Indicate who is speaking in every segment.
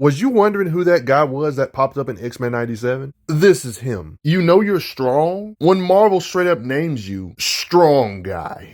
Speaker 1: Was you wondering who that guy was that popped up in X-Men 97? This is him. You know you're strong when Marvel straight up names you Strong Guy.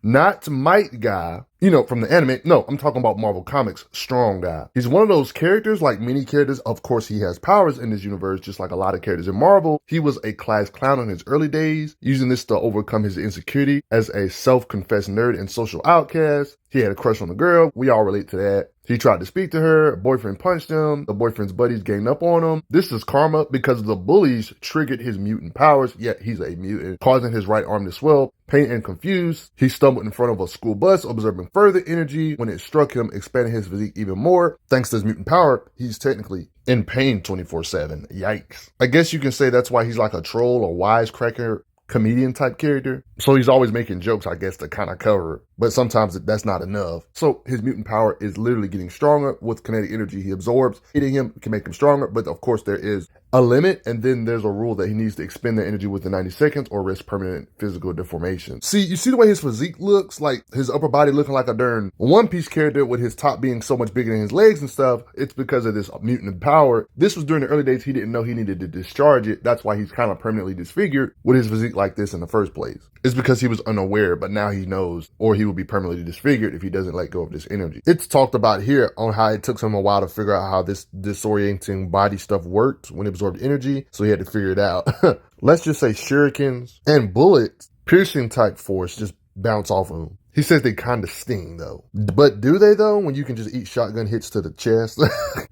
Speaker 1: Not Might Guy, you know, from the anime. No, I'm talking about Marvel Comics, Strong Guy. He's one of those characters, like many characters. Of course, he has powers in this universe, just like a lot of characters in Marvel. He was a class clown in his early days, using this to overcome his insecurity as a self-confessed nerd and social outcast. He had a crush on the girl. We all relate to that. He tried to speak to her. A boyfriend punched him. The boyfriend's buddies ganged up on him. This is karma because the bullies triggered his mutant powers, yet he's a mutant, causing his right arm to swell. Pain and confused, he stumbled in front of a school bus, observing further energy. When it struck him, expanding his physique even more. Thanks to his mutant power, he's technically in pain 24/7. Yikes. I guess you can say that's why he's like a troll or wisecracker comedian type character. So he's always making jokes, I guess, to kind of cover it. But sometimes that's not enough. So his mutant power is literally getting stronger with kinetic energy he absorbs. Hitting him can make him stronger, but of course there is a limit, and then there's a rule that he needs to expend that energy within 90 seconds or risk permanent physical deformation. See, you see the way his physique looks, like his upper body looking like a darn One Piece character with his top being so much bigger than his legs and stuff. It's because of this mutant power. This was during the early days he didn't know he needed to discharge it. That's why he's kind of permanently disfigured with his physique like this in the first place. It's because he was unaware, but now he knows, or he will be permanently disfigured if he doesn't let go of this energy. It's talked about here on how it took him a while to figure out how this disorienting body stuff worked when it absorbed energy, so he had to figure it out. Let's just say shurikens and bullets, piercing type force, just bounce off of him. He says they kind of sting, though. But do they, though, when you can just eat shotgun hits to the chest?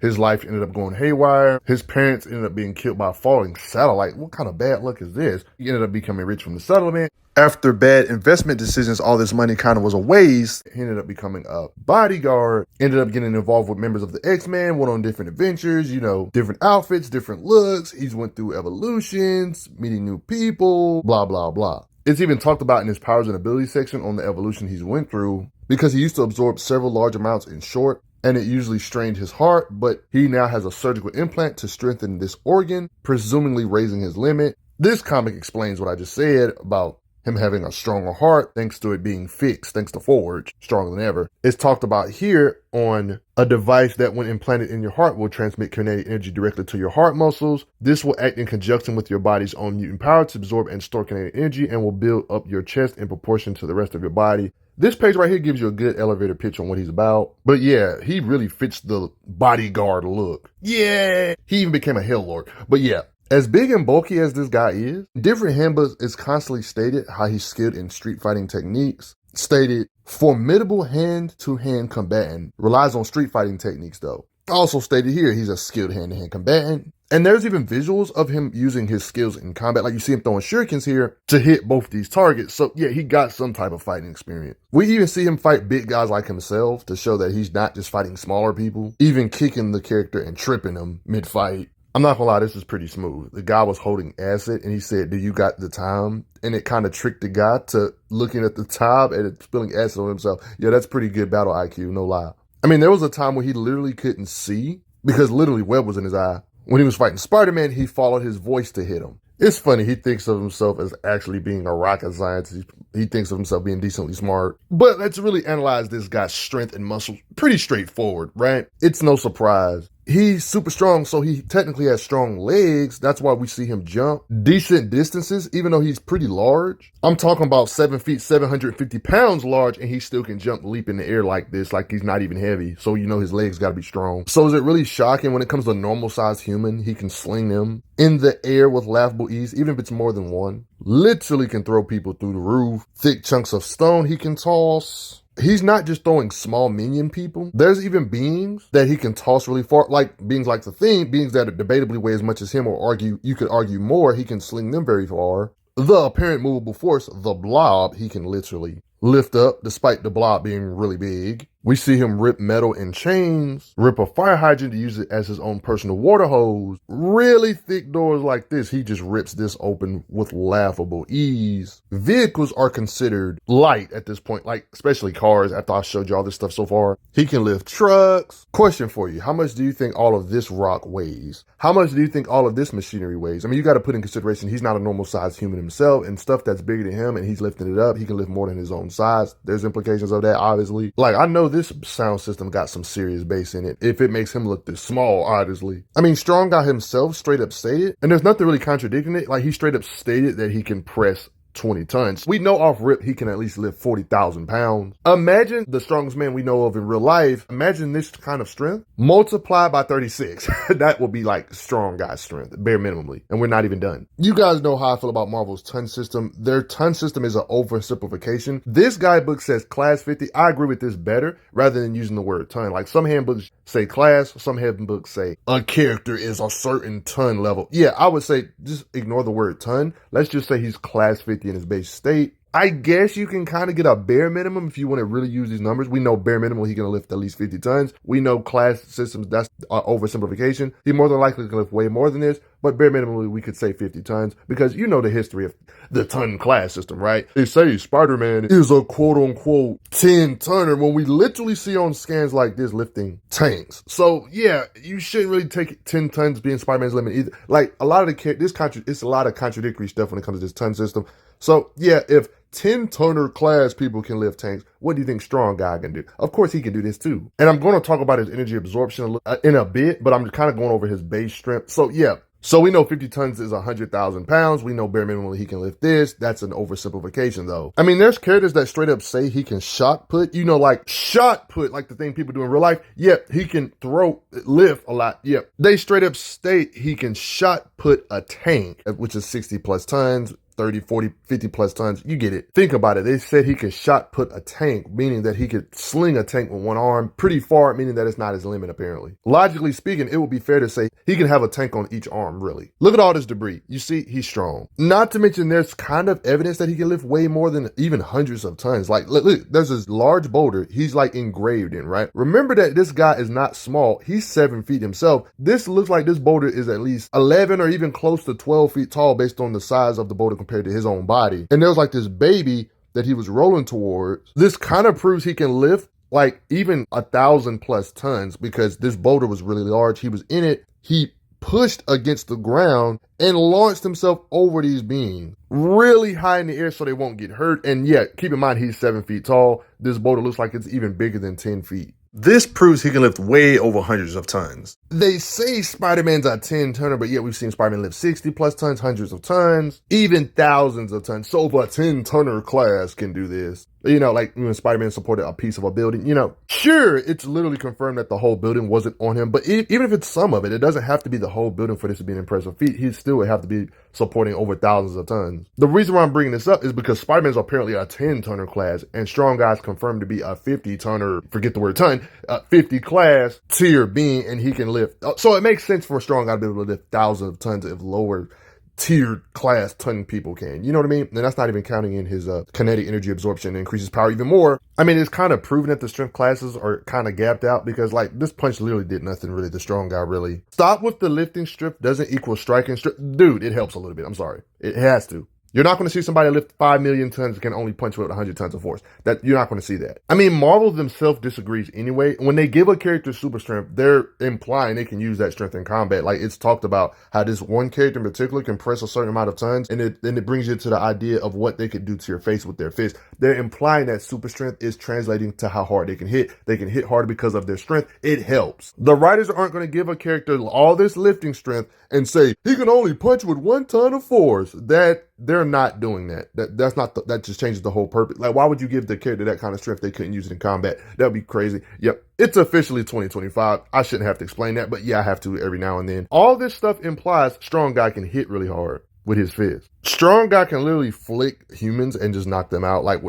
Speaker 1: His life ended up going haywire. His parents ended up being killed by a falling satellite. What kind of bad luck is this? He ended up becoming rich from the settlement. After bad investment decisions, all this money kind of was a waste. He ended up becoming a bodyguard, ended up getting involved with members of the X-Men, went on different adventures, you know, different outfits, different looks. He's went through evolutions, meeting new people, blah, blah, blah. It's even talked about in his powers and abilities section on the evolution he's went through, because he used to absorb several large amounts in short, and it usually strained his heart, but he now has a surgical implant to strengthen this organ, presumably raising his limit. This comic explains what I just said about him having a stronger heart thanks to it being fixed, thanks to Forge, stronger than ever. It's talked about here on a device that when implanted in your heart will transmit kinetic energy directly to your heart muscles. This will act in conjunction with your body's own mutant power to absorb and store kinetic energy and will build up your chest in proportion to the rest of your body. This page right here gives you a good elevator pitch on what he's about. But yeah, he really fits the bodyguard look. Yeah, he even became a Hell Lord. But yeah, as big and bulky as this guy is, different handbooks is constantly stated how he's skilled in street fighting techniques. Stated, formidable hand-to-hand combatant, relies on street fighting techniques though. Also stated here, he's a skilled hand-to-hand combatant. And there's even visuals of him using his skills in combat. Like you see him throwing shurikens here to hit both these targets. So yeah, he got some type of fighting experience. We even see him fight big guys like himself to show that he's not just fighting smaller people, even kicking the character and tripping him mid-fight. I'm not gonna lie, this is pretty smooth. The guy was holding acid and he said, "Do you got the time?" And it kind of tricked the guy to looking at the time and spilling acid on himself. Yeah, that's pretty good battle IQ, no lie. I mean, there was a time where he literally couldn't see because literally web was in his eye. When he was fighting Spider-Man, he followed his voice to hit him. It's funny, he thinks of himself as actually being a rocket scientist. He thinks of himself being decently smart. But let's really analyze this guy's strength and muscle. Pretty straightforward, right? It's no surprise. He's super strong, so he technically has strong legs. That's why we see him jump decent distances, even though he's pretty large. I'm talking about 7 feet, 750 pounds large, and he still can jump, leap in the air like this, like he's not even heavy. So you know his legs gotta be strong. So is it really shocking when it comes to a normal sized human, he can sling them in the air with laughable ease, even if it's more than one? Literally can throw people through the roof. Thick chunks of stone he can toss. He's not just throwing small minion people. There's even beings that he can toss really far, like beings like the Thing, beings that debatably weigh as much as him, or you could argue more, he can sling them very far. The apparent movable force, the Blob, he can literally lift up, despite the Blob being really big. We see him rip metal in chains, rip a fire hydrant to use it as his own personal water hose. Really thick doors like this, he just rips this open with laughable ease. Vehicles are considered light at this point, like especially cars, after I showed you all this stuff so far. He can lift trucks. Question for you, how much do you think all of this rock weighs? How much do you think all of this machinery weighs? I mean, you got to put in consideration he's not a normal sized human himself, and stuff that's bigger than him and he's lifting it up, he can lift more than his own size. There's implications of that, obviously. Like, I know this sound system got some serious bass in it, if it makes him look this small, honestly. I mean, Strong Guy himself straight up stated, and there's nothing really contradicting it, like he straight up stated that he can press 20 tons. We know off rip he can at least lift 40,000 pounds. Imagine the strongest man we know of in real life. Imagine this kind of strength multiplied by 36. That would be like Strong Guy strength, bare minimally. And we're not even done. You guys know how I feel about Marvel's ton system. Their ton system is an oversimplification. This guidebook says class 50. I agree with this better rather than using the word ton. Like some handbooks say class, some handbooks say a character is a certain ton level. Yeah, I would say just ignore the word ton. Let's just say he's class 50 in his base state. I guess you can kind of get a bare minimum if you want to really use these numbers. We know bare minimum he can lift at least 50 tons. We know class systems, that's oversimplification. He more than likely can lift way more than this, but bare minimally we could say 50 tons because you know the history of the ton class system, right? They say Spider-Man is a quote-unquote 10-tonner when we literally see on scans like this lifting tanks. So yeah, you shouldn't really take 10 tons being Spider-Man's limit either. Like a lot of it's a lot of contradictory stuff when it comes to this ton system. So yeah, if 10-tonner class people can lift tanks, what do you think Strong Guy can do? Of course he can do this too. And I'm going to talk about his energy absorption in a bit, but I'm kind of going over his base strength. So yeah, so we know 50 tons is 100,000 pounds. We know bare minimally he can lift this. That's an oversimplification though. I mean, there's characters that straight up say he can shot put, you know, like shot put, like the thing people do in real life. Yep, he can lift a lot. Yep. They straight up state he can shot put a tank, which is 60 plus tons. 30, 40, 50 plus tons. You get it. Think about it. They said he could shot put a tank, meaning that he could sling a tank with one arm pretty far, meaning that it's not his limit, apparently. Logically speaking, it would be fair to say he can have a tank on each arm, really. Look at all this debris. You see, he's strong. Not to mention there's kind of evidence that he can lift way more than even hundreds of tons. Like, look, there's this large boulder he's like engraved in, right? Remember that this guy is not small. He's 7 feet himself. This looks like this boulder is at least 11 or even close to 12 feet tall based on the size of the boulder compared to his own body. And there was like this baby that he was rolling towards. This kind of proves he can lift like even 1,000 plus tons because this boulder was really large. He was in it. He pushed against the ground and launched himself over these beings really high in the air so they won't get hurt. And yet, keep in mind, he's 7 feet tall. This boulder looks like it's even bigger than 10 feet. This proves he can lift way over hundreds of tons. They say Spider-Man's a 10-tonner, but yet we've seen Spider-Man lift 60 plus tons, hundreds of tons, even thousands of tons. So if a 10-tonner class can do this, you know, like when Spider-Man supported a piece of a building, you know, sure, it's literally confirmed that the whole building wasn't on him, but even if it's some of it, it doesn't have to be the whole building for this to be an impressive feat. He still would have to be supporting over thousands of tons. The reason why I'm bringing this up is because Spider-Man's apparently a 10-tonner class, and Strong Guy's confirmed to be a 50-tonner, forget the word ton, 50 class tier being, and he can lift. So it makes sense for a Strong Guy to be able to lift thousands of tons if lower tiered class ton people can. You know what I mean? And that's not even counting in his kinetic energy absorption increases power even more. I mean, it's kind of proven that the strength classes are kind of gapped out because like this punch literally did nothing really. The Strong Guy really. Stop with the lifting strength doesn't equal striking strength. Dude, it helps a little bit. I'm sorry. It has to. You're not going to see somebody lift 5 million tons and can only punch with 100 tons of force. That you're not going to see that. I mean, Marvel themselves disagrees anyway. When they give a character super strength, they're implying they can use that strength in combat. Like it's talked about how this one character in particular can press a certain amount of tons, and it brings you to the idea of what they could do to your face with their fist. They're implying that super strength is translating to how hard they can hit. They can hit harder because of their strength. It helps. The writers aren't going to give a character all this lifting strength and say he can only punch with 1 ton of force. They're not doing that. That just changes the whole purpose. Like, why would you give the character that kind of strength they couldn't use it in combat? That'd be crazy. Yep. It's officially 2025. I shouldn't have to explain that, but yeah, I have to every now and then. All this stuff implies Strong Guy can hit really hard with his fist. Strong Guy can literally flick humans and just knock them out. Like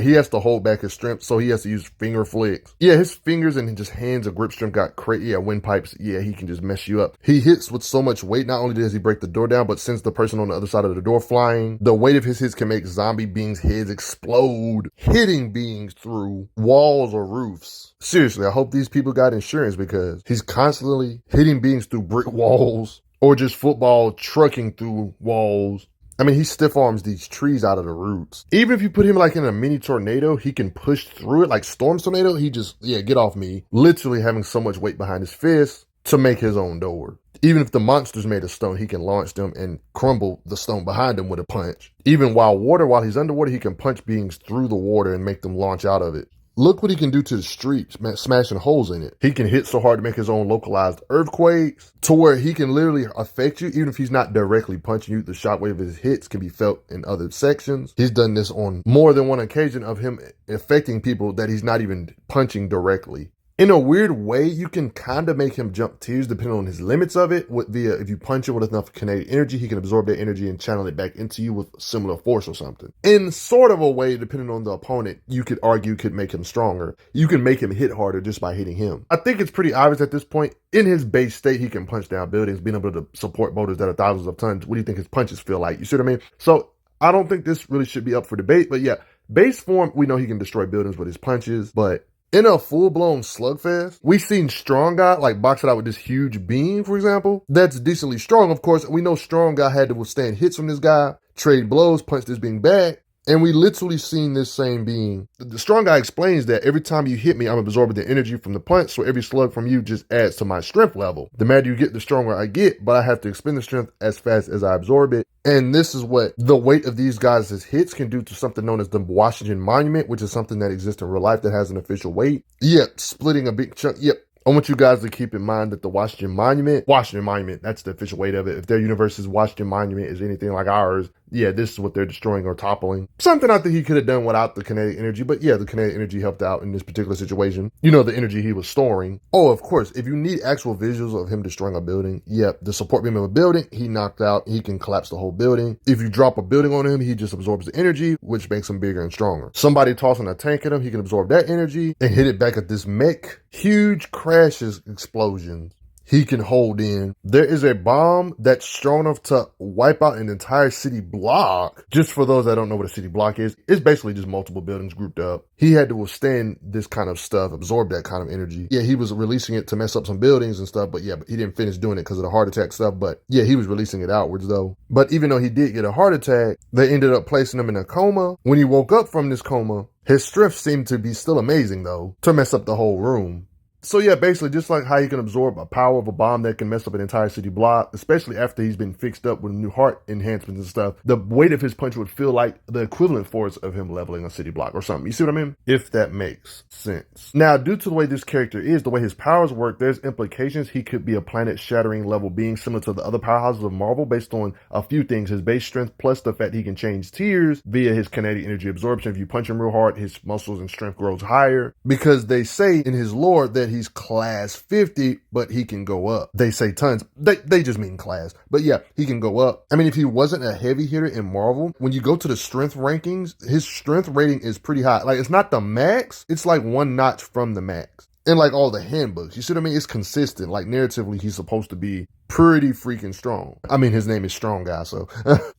Speaker 1: he has to hold back his strength, so he has to use finger flicks. Yeah, his fingers and just hands of grip strength got crazy. Yeah, windpipes. Yeah, he can just mess you up. He hits with so much weight. Not only does he break the door down, but sends the person on the other side of the door flying. The weight of his hits can make zombie beings' heads explode, hitting beings through walls or roofs. Seriously, I hope these people got insurance because he's constantly hitting beings through brick walls or just football trucking through walls. I mean, he stiff arms these trees out of the roots. Even if you put him like in a mini tornado, he can push through it like Storm Tornado. He just, yeah, get off me. Literally having so much weight behind his fist to make his own door. Even if the monster's made of stone, he can launch them and crumble the stone behind him with a punch. Even while he's underwater, he can punch beings through the water and make them launch out of it. Look what he can do to the streets, smashing holes in it. He can hit so hard to make his own localized earthquakes to where he can literally affect you, even if he's not directly punching you. The shockwave of his hits can be felt in other sections. He's done this on more than one occasion of him affecting people that he's not even punching directly. In a weird way, you can kind of make him jump tiers depending on his limits of it. If you punch him with enough kinetic energy, he can absorb that energy and channel it back into you with similar force or something. In sort of a way, depending on the opponent, you could argue could make him stronger. You can make him hit harder just by hitting him. I think it's pretty obvious at this point. In his base state, he can punch down buildings, being able to support boulders that are thousands of tons. What do you think his punches feel like? You see what I mean? So I don't think this really should be up for debate. But yeah, base form, we know he can destroy buildings with his punches, but in a full-blown slugfest, we've seen Strong Guy like box it out with this huge beam, for example. That's decently strong, of course. We know Strong Guy had to withstand hits from this guy, trade blows, punch this being back. And we literally seen this same being. The Strong Guy explains that every time you hit me, I'm absorbing the energy from the punch, so every slug from you just adds to my strength level. The madder you get, the stronger I get, but I have to expend the strength as fast as I absorb it. And this is what the weight of these guys' hits can do to something known as the Washington Monument, which is something that exists in real life that has an official weight. Yep, splitting a big chunk. Yep. I want you guys to keep in mind that the Washington Monument, that's the official weight of it. If their universe's Washington Monument is anything like ours, yeah, this is what they're destroying or toppling. Something I think he could have done without the kinetic energy, but yeah, the kinetic energy helped out in this particular situation. You know, the energy he was storing. Oh, of course, if you need actual visuals of him destroying a building, yep, the support beam of a building, he knocked out, he can collapse the whole building. If you drop a building on him, he just absorbs the energy, which makes him bigger and stronger. Somebody tossing a tank at him, he can absorb that energy and hit it back at this mech. Huge crashes, explosions. He can hold in. There is a bomb that's strong enough to wipe out an entire city block. Just for those that don't know what a city block is, it's basically just multiple buildings grouped up. He had to withstand this kind of stuff, absorb that kind of energy. Yeah, he was releasing it to mess up some buildings and stuff, but yeah, but he didn't finish doing it because of the heart attack stuff. But yeah, he was releasing it outwards though. But even though he did get a heart attack, they ended up placing him in a coma. When he woke up from this coma, his strength seemed to be still amazing though, to mess up the whole room. So yeah, basically just like how he can absorb a power of a bomb that can mess up an entire city block, especially after he's been fixed up with new heart enhancements and stuff, the weight of his punch would feel like the equivalent force of him leveling a city block or something. You see what I mean? If that makes sense. Now, due to the way this character is, the way his powers work, there's implications he could be a planet-shattering level being similar to the other powerhouses of Marvel based on a few things. His base strength plus the fact he can change tiers via his kinetic energy absorption. If you punch him real hard, his muscles and strength grows higher because they say in his lore that he's class 50, but he can go up. They say tons. They just mean class. But yeah, he can go up. I mean, if he wasn't a heavy hitter in Marvel, when you go to the strength rankings, his strength rating is pretty high. Like, it's not the max. It's like one notch from the max. And like all the handbooks, you see what I mean? It's consistent. Like narratively, he's supposed to be pretty freaking strong. I mean, his name is Strong Guy, so.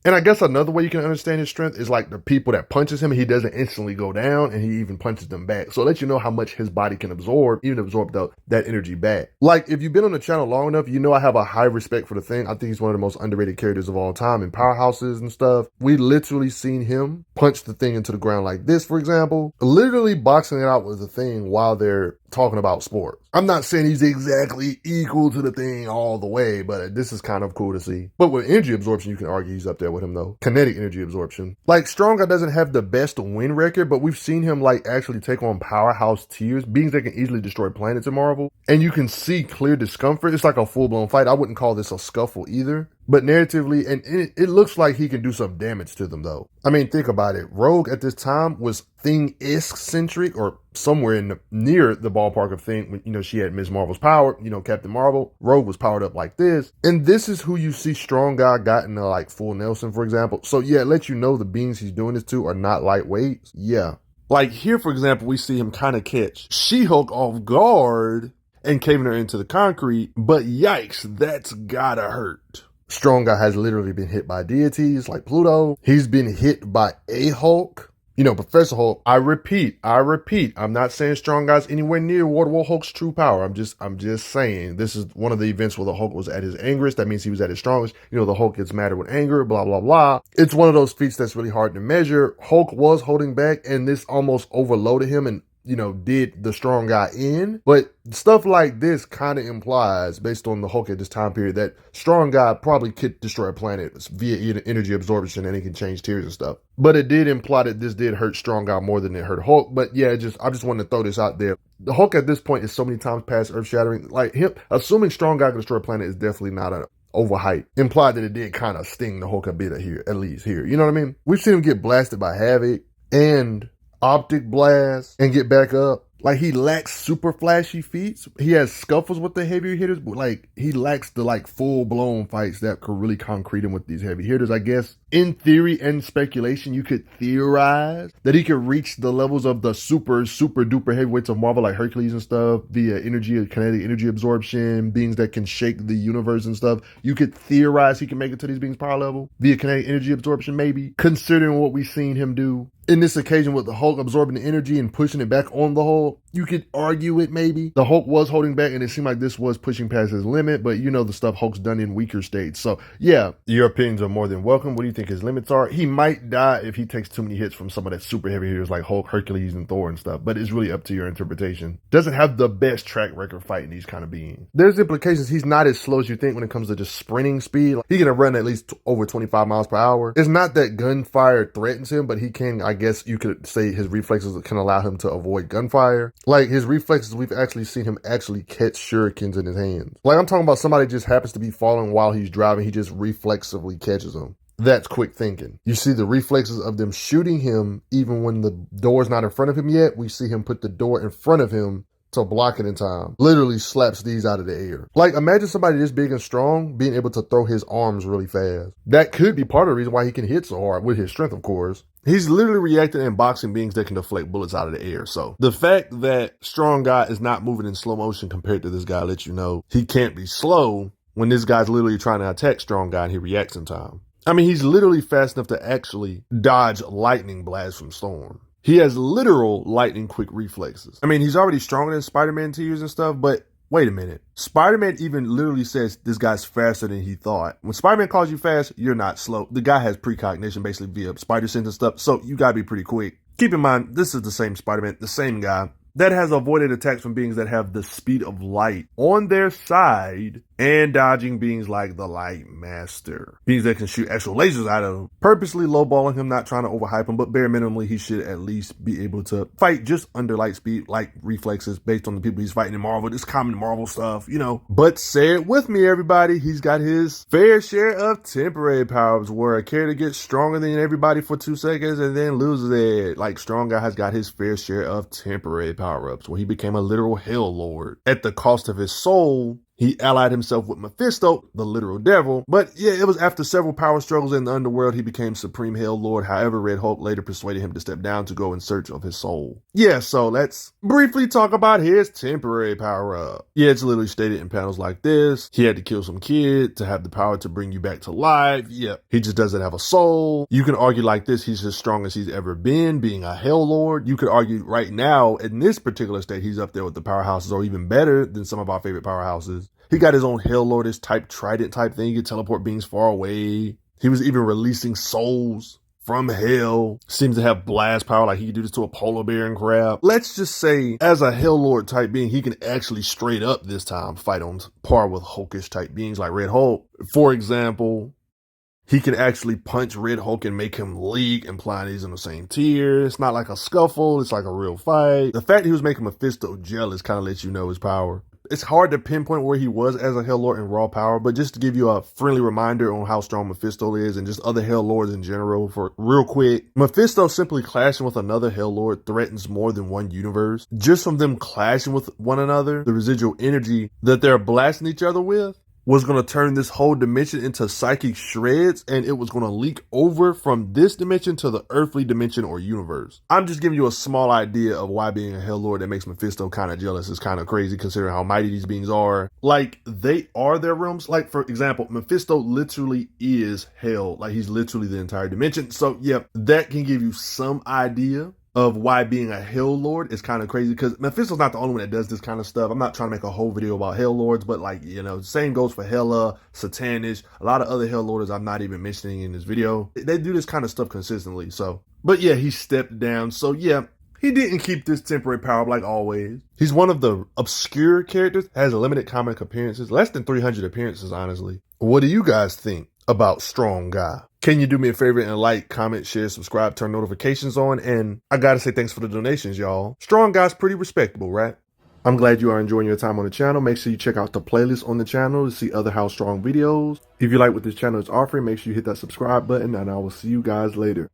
Speaker 1: And I guess another way you can understand his strength is like the people that punches him, he doesn't instantly go down and he even punches them back. So it lets you know how much his body can absorb, even absorb that energy back. Like if you've been on the channel long enough, you know I have a high respect for the Thing. I think he's one of the most underrated characters of all time in powerhouses and stuff. We literally seen him punch the Thing into the ground like this, for example, literally boxing it out with the Thing while they're talking about sports. I'm not saying he's exactly equal to the Thing all the way, but this is kind of cool to see. But with energy absorption, you can argue he's up there with him though. Kinetic energy absorption. Like Strong Guy doesn't have the best win record, but we've seen him like actually take on powerhouse tiers, beings that can easily destroy planets in Marvel. And you can see clear discomfort. It's like a full-blown fight. I wouldn't call this a scuffle either. But narratively, and it looks like he can do some damage to them though. I mean, think about it. Rogue at this time was Thing-esque centric or somewhere near the ballpark of Thing when, you know, she had Ms. Marvel's power, you know, Captain Marvel. Rogue was powered up like this. And this is who you see Strong Guy got in like full Nelson, for example. So yeah, it lets you know the beings he's doing this to are not lightweights. Yeah. Like here, for example, we see him kind of catch She-Hulk off guard and caving her into the concrete. But yikes, that's gotta hurt. Strong Guy has literally been hit by deities like Pluto. He's been hit by a Hulk. You know, Professor Hulk, I repeat, I'm not saying Strong Guy's anywhere near War Hulk's true power. I'm just saying this is one of the events where the Hulk was at his angriest. That means he was at his strongest. You know, the Hulk gets madder with anger, blah, blah, blah. It's one of those feats that's really hard to measure. Hulk was holding back and this almost overloaded him and did the strong guy in. But stuff like this kind of implies, based on the Hulk at this time period, that strong guy probably could destroy a planet via energy absorption, and it can change tiers and stuff. But it did imply that this did hurt strong guy more than it hurt Hulk. But yeah, I just wanted to throw this out there. The Hulk at this point is so many times past earth shattering. Like him assuming strong guy can destroy a planet is definitely not a overhype. Implied that it did kind of sting the Hulk a bit here, at least here. You know what I mean? We've seen him get blasted by Havoc and Optic Blast and get back up. Like, he lacks super flashy feats. He has scuffles with the heavier hitters, but like he lacks the full-blown fights that could really concrete him with these heavy hitters. I guess in theory and speculation, you could theorize that he could reach the levels of the super duper heavyweights of Marvel, like Hercules and stuff, via kinetic energy absorption, beings that can shake the universe and stuff. You could theorize he can make it to these beings' power level via kinetic energy absorption, maybe, considering what we've seen him do in this occasion with the Hulk absorbing the energy and pushing it back on the Hulk. You could argue it maybe. The Hulk was holding back and it seemed like this was pushing past his limit, but the stuff Hulk's done in weaker states. So yeah, your opinions are more than welcome. What do you think his limits are? He might die if he takes too many hits from some of that super heavy hitters like Hulk, Hercules, and Thor and stuff, but it's really up to your interpretation. Doesn't have the best track record fighting these kind of beings. There's implications he's not as slow as you think when it comes to just sprinting speed. He can run at least over 25 miles per hour. It's not that gunfire threatens him, but he can, I guess you could say his reflexes can allow him to avoid gunfire. Like his reflexes, we've actually seen him actually catch shurikens in his hands. Like I'm talking about somebody just happens to be falling while he's driving. He just reflexively catches them. That's quick thinking. You see the reflexes of them shooting him even when the door's not in front of him yet. We see him put the door in front of him to block it in time. Literally slaps these out of the air. Like, imagine somebody this big and strong being able to throw his arms really fast. That could be part of the reason why he can hit so hard, with his strength, of course. He's literally reacting and boxing beings that can deflect bullets out of the air. So the fact that strong guy is not moving in slow motion compared to this guy lets you know he can't be slow when this guy's literally trying to attack strong guy and he reacts in time. I mean, he's literally fast enough to actually dodge lightning blasts from Storm. He has literal lightning quick reflexes. I mean, he's already stronger than Spider-Man to use and stuff, but wait a minute. Spider-Man even literally says this guy's faster than he thought. When Spider-Man calls you fast, you're not slow. The guy has precognition basically via spider sense and stuff, so you gotta be pretty quick. Keep in mind, this is the same Spider-Man, the same guy that has avoided attacks from beings that have the speed of light on their side and dodging beings like the Light Master. Beings that can shoot actual lasers out of him. Purposely lowballing him, not trying to overhype him, but bare minimally, he should at least be able to fight just under light speed, like reflexes, based on the people he's fighting in Marvel. This common Marvel stuff, But say it with me, everybody. He's got his fair share of temporary powers where a character gets stronger than everybody for 2 seconds and then loses it. Like, Strong Guy has got his fair share of temporary power-ups where he became a literal Hell Lord. At the cost of his soul, he allied himself with Mephisto, the literal devil. But yeah, it was after several power struggles in the underworld, he became Supreme Hell Lord. However, Red Hulk later persuaded him to step down to go in search of his soul. Yeah, so let's briefly talk about his temporary power up. Yeah, it's literally stated in panels like this. He had to kill some kid to have the power to bring you back to life. Yeah, he just doesn't have a soul. You can argue like this, he's as strong as he's ever been, being a Hell Lord. You could argue right now, in this particular state, he's up there with the powerhouses, or even better than some of our favorite powerhouses. He got his own Hell Lordish type trident type thing. He could teleport beings far away. He was even releasing souls from hell. Seems to have blast power, like he could do this to a polar bear and crap. Let's just say, as a Hell Lord type being, he can actually straight up this time fight on par with Hulkish type beings like Red Hulk. For example, he can actually punch Red Hulk and make him leak, implying he's in the same tier. It's not like a scuffle, it's like a real fight. The fact he was making Mephisto jealous kind of lets you know his power. It's hard to pinpoint where he was as a Hell Lord in raw power, but just to give you a friendly reminder on how strong Mephisto is and just other Hell Lords in general for real quick. Mephisto simply clashing with another Hell Lord threatens more than one universe. Just from them clashing with one another, the residual energy that they're blasting each other with was going to turn this whole dimension into psychic shreds, and it was going to leak over from this dimension to the earthly dimension or universe. I'm just giving you a small idea of why being a Hell Lord that makes Mephisto kind of jealous is kind of crazy, considering how mighty these beings are. Like, they are their realms. Like, for example, Mephisto literally is hell. Like, he's literally the entire dimension. So, yeah, that can give you some idea of why being a Hell Lord is kind of crazy, because Mephisto's not the only one that does this kind of stuff. I'm not trying to make a whole video about Hell Lords, but like, same goes for Hela, Satanish, a lot of other Hell Lords I'm not even mentioning in this video. They do this kind of stuff consistently, so. But yeah, he stepped down. So yeah, He didn't keep this temporary power up like always. He's one of the obscure characters, has limited comic appearances, less than 300 appearances, honestly. What do you guys think about Strong Guy? Can you do me a favor and like, comment, share, subscribe, turn notifications on? And I gotta say thanks for the donations, y'all. Strong Guy's pretty respectable, right? I'm glad you are enjoying your time on the channel. Make sure you check out the playlist on the channel to see other How Strong videos. If you like what this channel is offering, make sure you hit that subscribe button, and I will see you guys later.